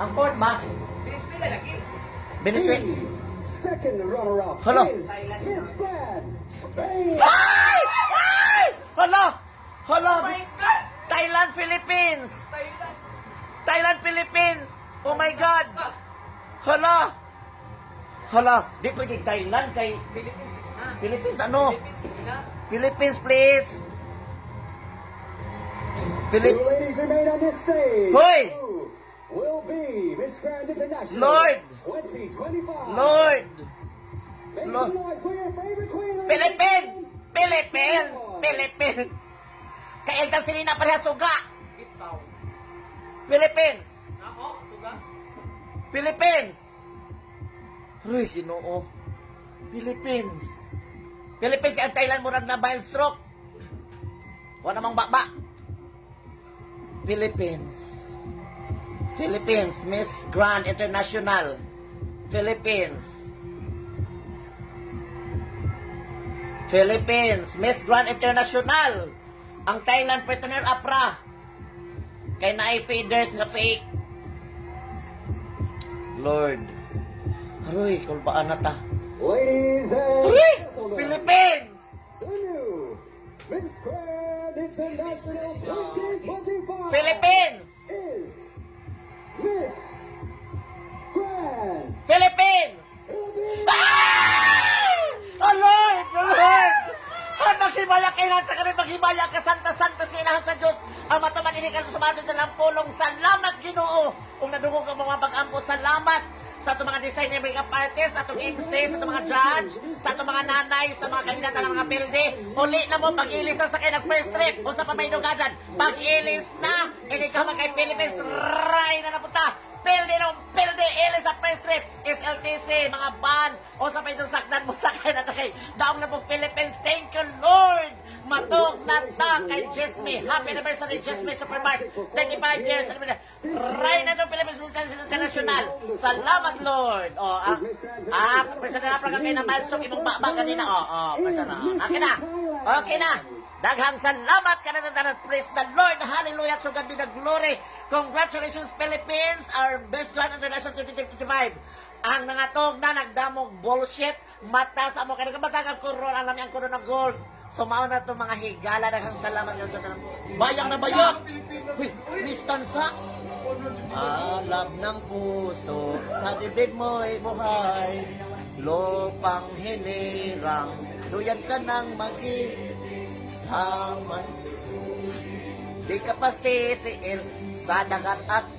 Ang fourth ba? Venezuela lagi. Venezuela. Second runner-up Hello. is Miss Grand, Spain. Ay! Ay! Hala! Hala! Oh my God! Thailand, Philippines! Thailand. Thailand, Philippines! Oh my God! Hala! Hala! Di pwede Thailand kay Philippines lagi na. Philippines ano? Philippines lagi na. Philippines, please! Two ladies remain on this stage. Hoy! Who will be Miss Grand International Lord! 2025. Lord! Make Lord. some noise for your favorite queen. ladies and Philippines! gentlemen. Philippines! Applause. Philippines! Kay Elton Silina pareha suga! Bitaw. Philippines! Ako, suga. Philippines! Uy, Ginoo. Philippines. Philippines kay ang Thailand murag na mild stroke. Wala namang baba. Philippines. Philippines, Miss Grand International. Philippines. Philippines, Miss Grand International. Ang Thailand prisoner APRA. Kay naay feeders nga fake. Lord. Aroy, kulbaan na ta. Ladies and Uy! gentlemen, Philippines! the new Miss Grand International 2025 Philippines! is Miss Grand Philippines! Philippines. Ay! Oh Lord! Oh Lord! Ang maghimaya kailan sa kanil maghimaya ka santa-santa sinahan sa Diyos ang matuman inikan sa mga Diyos ng pulong. Salamat Ginoo! Kung nadungog ang mga pag-ampo, salamat sa itong mga designer makeup artist, sa itong MC, sa itong mga judge, sa itong mga nanay, sa mga kandidat ng mga pilde. Uli na mo, pag-ilis na sa kayo ng-first trip, o sa pamainuga dyan, pag-ilis na, hindi ka man kay Philippines, ray na napunta. Pilde no, pilde, ilis sa first trip, SLTC, mga ban, o sa pamainuga sakdan mo sa kayo na takay. Daong na po Philippines, thank you Lord! Matog na ta kay Jesme. Happy anniversary, Jesme Supermarket. 25 years. Ray na itong Philippines Military International. Salamat, Lord. Personal na ka kayo na malsok. Ibang baba kanina. Personal. Okay na. Okay na. Daghang salamat ka na. Praise the Lord. Hallelujah. So God be the glory. Congratulations, Philippines. Our best Grand International 2025. Ang nangatog na nagdamog bullshit. Mata sa mo. Kaya nagkabatang ang kuron. Alam niya ang kuron ng gold. Sumao na itong mga higala. Daghang salamat. Bayang na bayot. Uy, Miss Tansa. Alab ng puso. Sa bibig mo'y buhay. Lupang hinirang. Luyan ka ng mag-isaman. Di ka pa sisiil sa dagat at